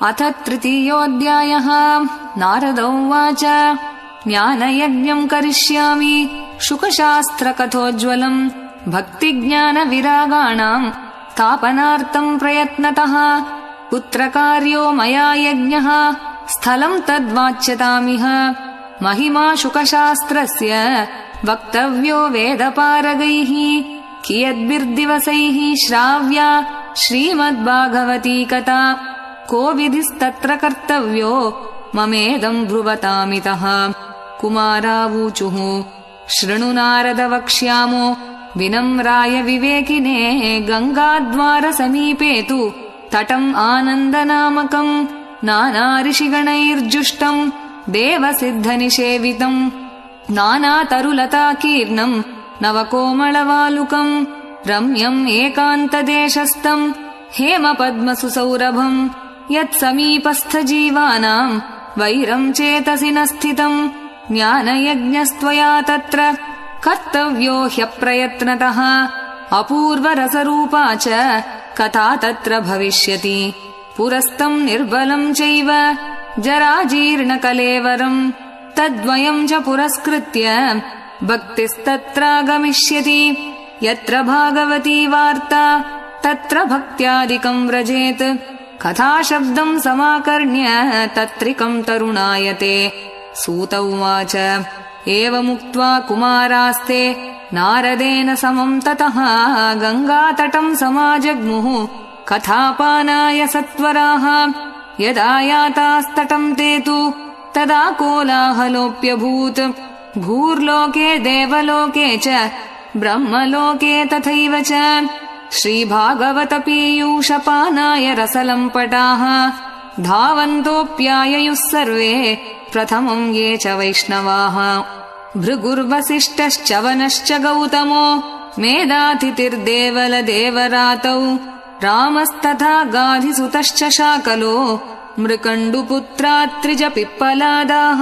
अथ तृतीयोऽध्यायः। नारद उवाच ज्ञानयज्ञम् करिष्यामि शुकशास्त्रकथोज्ज्वलम् भक्तिज्ञानविरागाणाम् स्थापनार्थम् प्रयत्नतः कुत्र कार्यो मया यज्ञः स्थलम् तद्वाच्यतामिह। महिमा शुकशास्त्रस्य वक्तव्यो वेदपारगैः कियद्भिर्दिवसैः श्राव्या श्रीमद्भागवती कथा को विधिस्तत्र कर्तव्यो ममेदम् ब्रुवतामितः। कुमारावूचुः शृणु नारद वक्ष्यामो विनम्राय विवेकिने गङ्गाद्वारसमीपे तु तटम् आनन्दनामकम् नानाऋषिगणैर्जुष्टम् देवसिद्धनिषेवितम् नानातरुलताकीर्णम् नवकोमलवालुकम् रम्यम् एकान्तदेशस्थम् हेमपद्मसुसौरभम् यत्समीपस्थजीवानाम् वैरम् चेतसि न स्थितम् ज्ञानयज्ञस्त्वया तत्र कर्तव्यो ह्यप्रयत्नतः। अपूर्वरसरूपा च कथा तत्र भविष्यति पुरस्तम् निर्बलम् चैव जराजीर्णकलेवरम् तद्वयम् च पुरस्कृत्य भक्तिस्तत्रागमिष्यति। यत्र भागवती वार्ता तत्र भक्त्यादिकम् व्रजेत् कथाशब्दम् समाकर्ण्य तत्रिकम् तरुणायते। सूत उवाच एवमुक्त्वा कुमारास्ते नारदेन समम् ततः गङ्गातटम् समाजग्मुः कथापानाय सत्वराः। यदा यातास्तटम् ते तु तदा कोलाहलोऽप्यभूत् भूर्लोके देवलोके च ब्रह्मलोके तथैव च। श्रीभागवतपीयूषपानाय रसलम्पटाः धावन्तोऽप्याययुः सर्वे प्रथमम् ये च वैष्णवाः। भृगुर्वसिष्ठश्च वनश्च गौतमो मेधातिथिर्देवलदेवरातौ रामस्तथा गाधिसुतश्च शाकलो मृकण्डुपुत्रात्रिज पिप्पलादाः।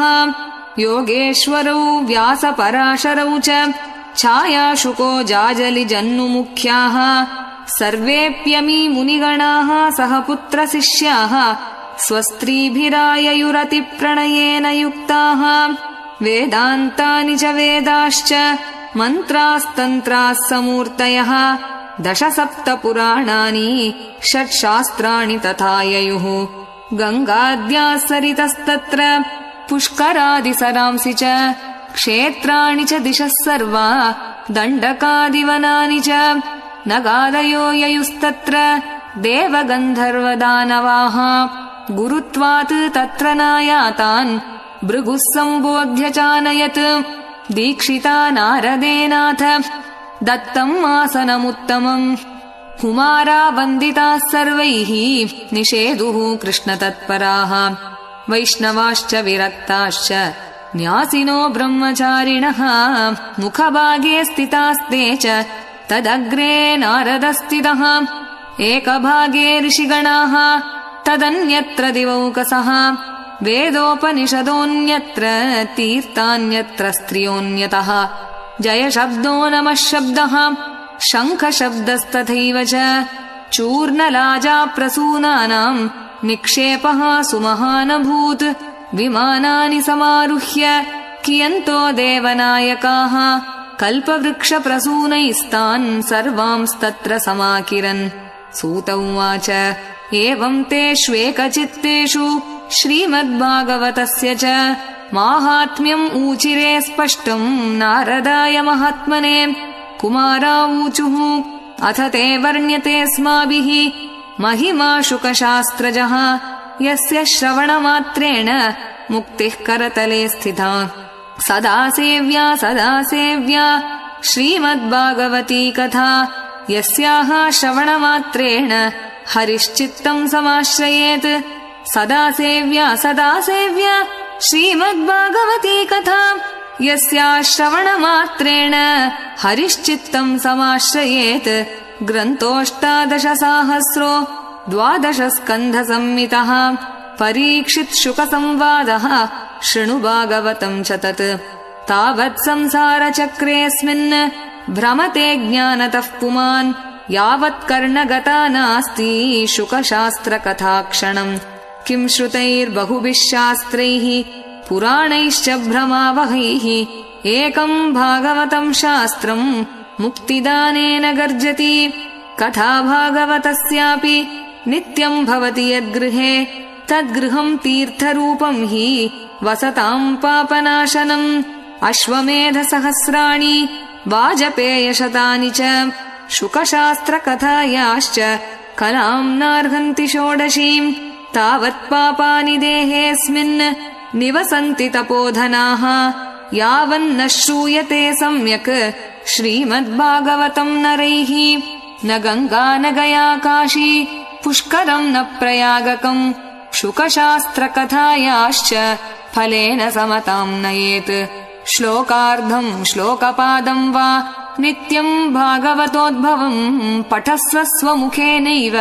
योगेश्वरौ व्यासपराशरौ च छायाशुको जाजलिजन्नुमुख्याः सर्वेऽप्यमी मुनिगणाः सह पुत्रशिष्याः स्वस्त्रीभिराययुरतिप्रणयेन युक्ताः। वेदान्तानि च वेदाश्च मन्त्रास्तन्त्राः समूर्तयः दशसप्तपुराणानि षट्शास्त्राणि तथा ययुः। गङ्गाद्याः सरितस्तत्र पुष्करादिसरांसि च क्षेत्राणि च दिशः सर्वा दण्डकादिवनानि च नगादयो ययुस्तत्र देवगन्धर्वदानवाः। गुरुत्वात् तत्र नायातान् भृगुः सम्बोध्य चानयत् दीक्षिता नारदेनाथ दत्तम् आसनमुत्तमम्। कुमारा वन्दिताः सर्वैः निषेदुः कृष्णतत्पराः वैष्णवाश्च विरक्ताश्च न्यासिनो ब्रह्मचारिणः मुखभागे स्थितास्ते च तदग्रे नारदस्थितः। एकभागे ऋषिगणाः तदन्यत्र दिवौकसः वेदोपनिषदोऽन्यत्र तीर्थान्यत्र स्त्रियोऽन्यतः। जयशब्दो नमः शब्दः शङ्खशब्दस्तथैव च चूर्णलाजाप्रसूनानाम् निक्षेपः सुमहानभूत्। विमानानि समारुह्य कियन्तो देवनायकाः कल्पवृक्षप्रसूनैस्तान् सर्वांस्तत्र समाकिरन्। सूत उवाच एवम् तेष्वेकचित्तेषु श्रीमद्भागवतस्य च माहात्म्यम् ऊचिरे स्पष्टम् नारदाय महात्मने। कुमारावूचुः अथ ते वर्ण्यतेऽस्माभिः महिमा शुकशास्त्रजः यस्य श्रवणमात्रेण मुक्तिः करतले स्थिता। सदा सेव्या श्रीमद्भागवती कथा यस्याः श्रवणमात्रेण हरिश्चित्तम् समाश्रयेत्। सदा सेव्या श्रीमद्भागवती कथा यस्याः श्रवणमात्रेण हरिश्चित्तम् समाश्रयेत्। ग्रन्थोऽष्टादशसाहस्रो 12 स्कन्धसंहितः परीक्षितशुकसंवादः शृणु भागवतम् च तत्। तावत् संसारचक्रेऽस्मिन् भ्रमते ज्ञानतः पुमान् यावत् कर्णगता नास्ति शुकशास्त्रकथाक्षणम्। किं श्रुतैर्बहुभिः शास्त्रैः पुराणैश्च भ्रमावहैः एकं भागवतं शास्त्रं मुक्तिदानेन गर्जति। कथा भागवतस्यापि नित्यं भवति यद्गृहे तद्गृहं तीर्थरूपं हि वसतां पापनाशनम्। अश्वमेधसहस्राणि वाजपेयशतानि च शुकशास्त्रकथायाश्च कलां नार्हन्ति षोडशीम्। तावत्पापानि देहेऽस्मिन् निवसन्ति तपोधनाः यावन्न श्रूयते सम्यक् श्रीमद्भागवतं नरैः। न गङ्गा न गया काशी पुष्करं न प्रयागकम् शुकशास्त्रकथायाश्च फलेन समतां नयेत्। श्लोकार्धं श्लोकपादं वा नित्यं भागवतोद्भवम् पठस्व स्वमुखेनैव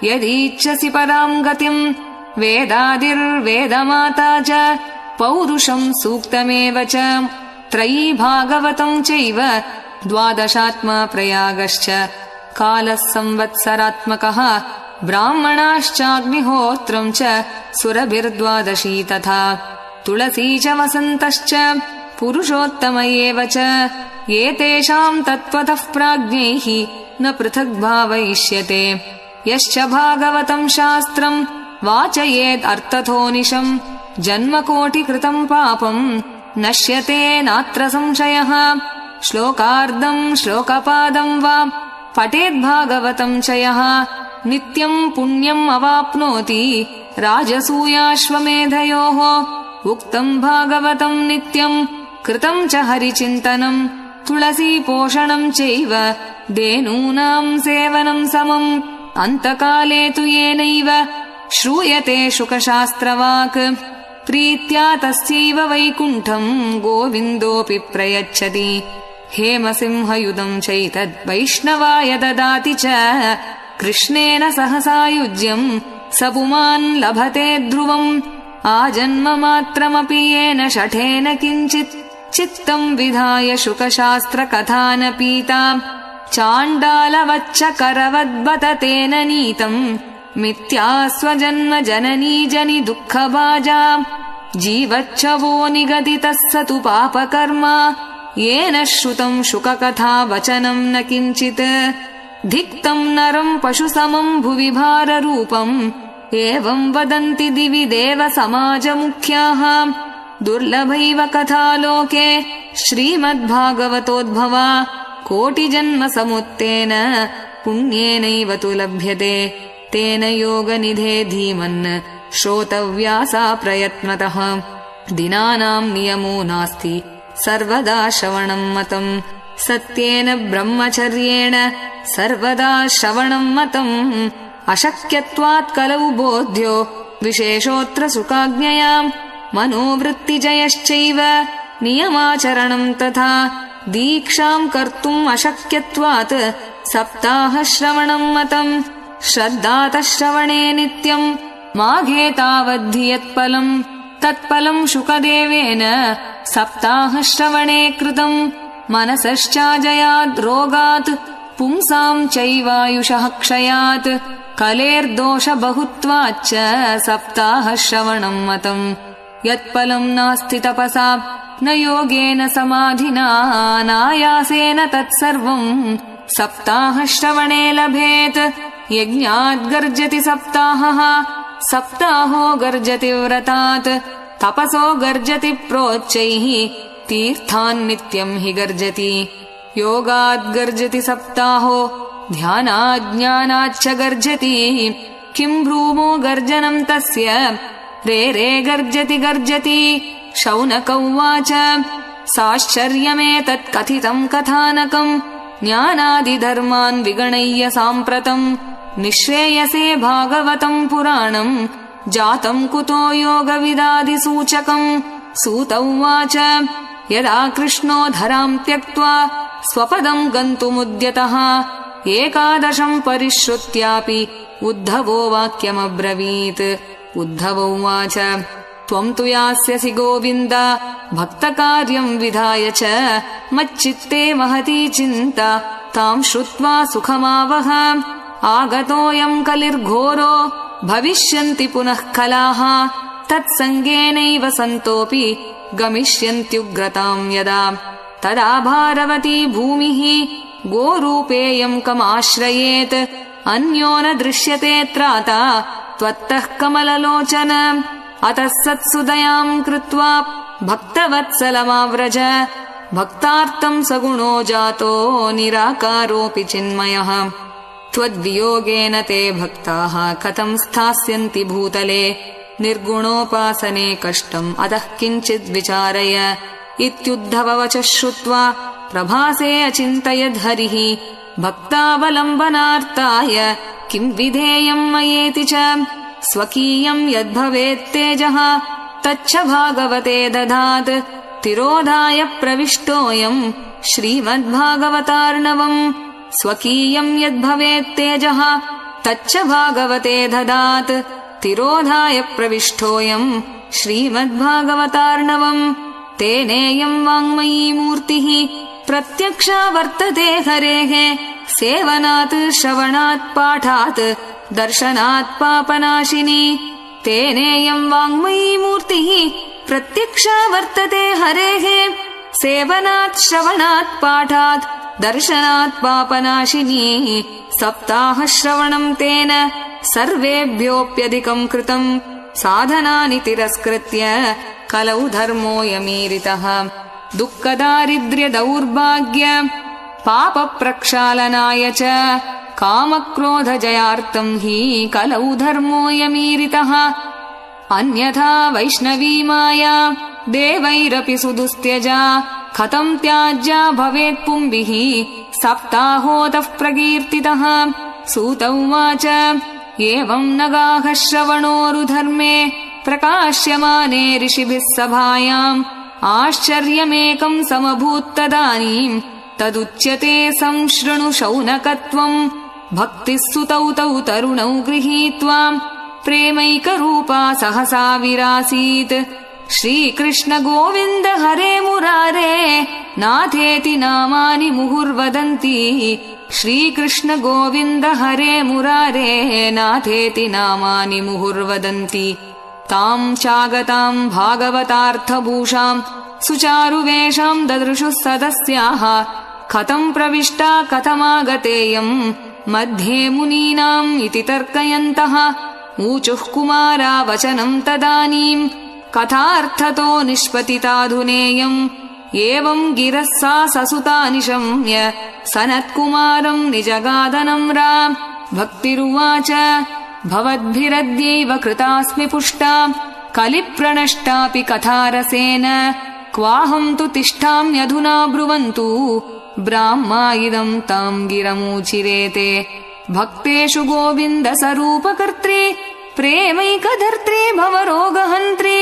यदीच्छसि परां गतिम्। वेदादिर्वेदमाता च पौरुषं सूक्तमेव च त्रयी भागवतं चैव द्वादशात्मा प्रयागश्च। कालः संवत्सरात्मकः ब्राह्मणाश्चाग्निहोत्रं च सुरभिर्द्वादशी तथा तुलसी च वसन्तश्च पुरुषोत्तम एव च। एतेषां तत्त्वतः प्राज्ञैः न पृथक् भावयिष्यते। यश्च भागवतं शास्त्रं वाचयेत् अर्थतोनिशं जन्मकोटिकृतं पापं नश्यते नात्र संशयः। श्लोकार्धं श्लोकपादं वा पठेद्भागवतं च यः नित्यं पुण्यम् अवाप्नोति राजसूयाश्वमेधयोः। उक्तं भागवतं नित्यं कृतं च हरिचिन्तनं तुलसीपोषणं चैव धेनूनां सेवनं समम्। अन्तकाले तु येनैव श्रूयते शुकशास्त्रवाक् प्रीत्या तस्यैव वैकुण्ठं गोविन्दोऽपि प्रयच्छति। हेमसिंहयुधं चैतद्वैष्णवाय ददाति च कृष्णेन सह सायुज्यं स पुमान् लभते ध्रुवम्। आजन्ममात्रमपि येन शठेन किञ्चित् चित्तं विधाय शुकशास्त्रकथा न पीता चाण्डालवच्च करवद्बत तेन नीतम् मिथ्या स्वजन्म जननी जनि दुःखभाजा। जीवच्छवो निगदितः स तु पापकर्मा येन श्रुतं शुककथा वचनं न किञ्चित्। धिक्तं नरं पशुसमं भुवि भाररूपम् एवं वदन्ति दिवि देव समाजमुख्याः। दुर्लभैव कथालोके श्रीमद्भागवतोद्भवा कोटिजन्मसमुत्तेन पुण्येनैव तु लभ्यते। तेन योगनिधे धीमन् श्रोतव्या सा प्रयत्नतः। दिनानां नियमो नास्ति सर्वदा श्रवणं मतम् सत्येन ब्रह्मचर्येण सर्वदा श्रवणं मतम्। अशक्यत्वात् कलौ बोध्यो विशेषोऽत्र सुखाज्ञयाम्। मनोवृत्तिजयश्चैव नियमाचरणं तथा दीक्षां कर्तुम् अशक्यत्वात् सप्ताहश्रवणं मतम्। श्रद्धातः श्रवणे नित्यम् माघे तावद्धि यत्फलम् तत्फलं शुकदेवेन सप्ताहश्रवणे कृतम्। मनसश्चाजयाद् रोगात् पुंसां चैवायुषः क्षयात् कलेर्दोषबहुत्वाच्च सप्ताहश्रवणं मतम्। यत्फलं नास्ति तपसा न योगेन समाधिना नायासेन तत्सर्वम् सप्ताहश्रवणे लभेत्। यज्ञात् गर्जति सप्ताहः सप्ताहो गर्जति व्रतात् तपसो गर्जति प्रोच्चैः तीर्थान् नित्यं हि गर्जति। योगात् गर्जति सप्ताहो ध्यानात् ज्ञानाच्च गर्जति। किं भ्रूमो गर्जनं तस्य रे रे गर्जति गर्जति। शौनक उवाच साश्चर्यमेतत् कथितं कथानकम् ज्ञानादिधर्मान् विगणय्य साम्प्रतम् निःश्रेयसे भागवतं पुराणम् जातं कुतो योगविदादिसूचकम्। सूत उवाच यदा कृष्णो धरां त्यक्त्वा स्वपदं गन्तुमुद्यतः एकादशं परिश्रुत्यापि उद्धवो वाक्यमब्रवीत्। उद्धव उवाच त्वं तु यास्यसि गोविन्द भक्तकार्यं विधाय च मच्चित्ते महती चिन्ता तां श्रुत्वा सुखमावह। आगतोऽयं कलिर्घोरो भविष्यन्ति पुनः कलाः तत्सङ्गेनैव सन्तोऽपि गमिष्यन्त्युग्रताम् यदा तदा भारवती भूमिः गोरूपेयम् कमाश्रयेत् अन्यो न दृश्यते त्राता त्वत्तः कमललोचन अतः सत्सुदयाम् कृत्वा भक्तवत्सलमाव्रज भक्तार्थम् सगुणो जातो निराकारोऽपि चिन्मयः त्वद्वियोगेन ते भक्ताः कथम् स्थास्यन्ति भूतले निर्गुणोपासने कष्टम् अतः किञ्चिद् विचारय इत्युद्धववचः श्रुत्वा प्रभासे अचिन्तयद् हरिः भक्तावलम्बनार्ताय किम् विधेयम् मयेति च स्वकीयम् यद्भवेत्तेजः तच्च भागवते दधात् तिरोधाय प्रविष्टोऽयम् श्रीमद्भागवतार्णवम् स्वकीयम् यद्भवेत्तेजः तच्च भागवते दधात् तिरोधाय प्रविष्टोऽयम् श्रीमद्भागवतार्णवम् तेनेयम् वाङ्मयी मूर्तिः प्रत्यक्षा वर्तते हरेः सेवनात् श्रवणात् पाठात् दर्शनात् पापनाशिनी तेनेयम् वाङ्मयी मूर्तिः प्रत्यक्षा वर्तते हरेः सेवनात् श्रवणात् पाठात् दर्शनात् पापनाशिनी सप्ताहश्रवणम् तेन सर्वेभ्योऽप्यधिकम् कृतम् साधनानि तिरस्कृत्य कलौ धर्मोऽयमीरितः दुःखदारिद्र्यदौर्भाग्य पापप्रक्षालनाय च कामक्रोधजयार्थम् हि कलौ धर्मोऽयमीरितः अन्यथा वैष्णवी माया देवैरपि सुदुस्त्यजा कथम् त्याज्या भवेत् पुंभिः सप्ताहोतः प्रकीर्तितः सूत उवाच एवम् नगाः श्रवणोरुधर्मे प्रकाश्यमाने ऋषिभिः सभायाम् आश्चर्यमेकम् समभूत्तदानीम् तदुच्यते संशृणु शौनकत्वम् भक्तिः सुतौ तौ तरुणौ गृहीत्वा प्रेमैकरूपा सहसा विरासीत् श्रीकृष्ण गोविन्द हरे मुरारे नाथेति नामानि मुहुर्वदन्ति श्रीकृष्ण गोविन्द हरे मुरारे नाथेति नामानि मुहुर्वदन्ति ताम् चागताम् भागवतार्थभूषाम् सुचारुवेषाम् ददृशुः सदस्याः कथम् प्रविष्टा कथमागतेयम् मध्ये मुनीनाम् इति तर्कयन्तः ऊचुः कुमारा वचनम् तदानीम् कथार्थतो निष्पतिताधुनेयम् एवम् गिरः सा ससुता निशम्य सनत्कुमारम् निजगादनम्रा भक्तिरुवाच भवद्भिरद्यैव कृतास्मि पुष्टा कलिप्रणष्टापि कथारसेन क्वाहम् तु तिष्ठाम्यधुना ब्रुवन्तु ब्राह्मा इदम् ताम् गिरमूचिरेते भक्तेषु गोविन्द स्वरूपकर्त्री प्रेमैकधर्त्री भवरोगहन्त्री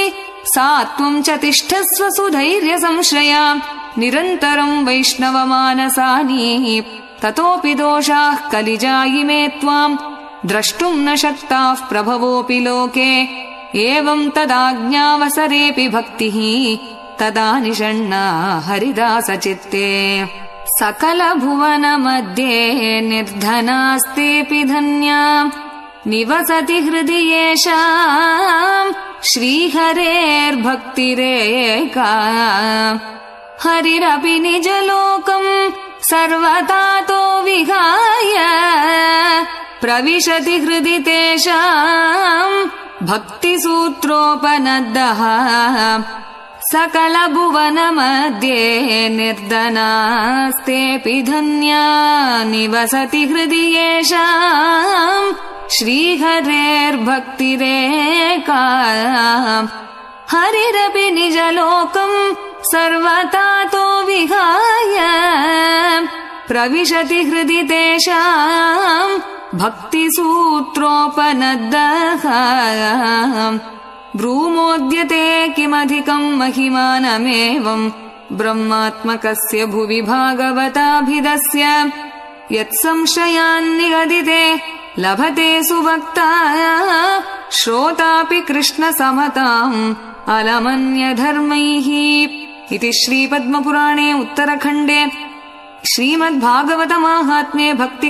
सा त्वम् च तिष्ठस्व सुधैर्य संश्रया निरन्तरम् वैष्णवमानसानि ततोऽपि दोषाः कलिजायिमे त्वाम् द्रष्टुम् न शक्ताः प्रभवोऽपि लोके एवम् तदाज्ञावसरेऽपि भक्तिः तदा निषण्णा हरिदासचित्ते सकलभुवनमध्ये निर्धनास्तेऽपि धन्या निवसति हृदि येषाम् श्रीहरेर्भक्तिरेका हरिरपि निजलोकम् सर्वतातो विहाय प्रविशति हृदि तेषाम् भक्तिसूत्रोपनद्दः सकलभुवनमध्ये निर्धनास्तेऽपि धन्या निवसति हृदि येषाम् श्रीहरेर्भक्तिरेका हरिरपि निजलोकम् सर्वतातो विहाय प्रविशति हृदि तेषाम् भक्तिसूत्रोपनद्दः ब्रूमोद्यते किमधिकम् महिमानमेवम् ब्रह्मात्मकस्य भुवि भागवताभिधस्य यत्संशयान्निगदिते लभते सुभक्ता श्रोतापि कृष्णसमताम् अलमन्यधर्मैः इति श्रीपद्मपुराणे उत्तरखण्डे श्रीमद्भागवतमाहात्म्ये भक्ति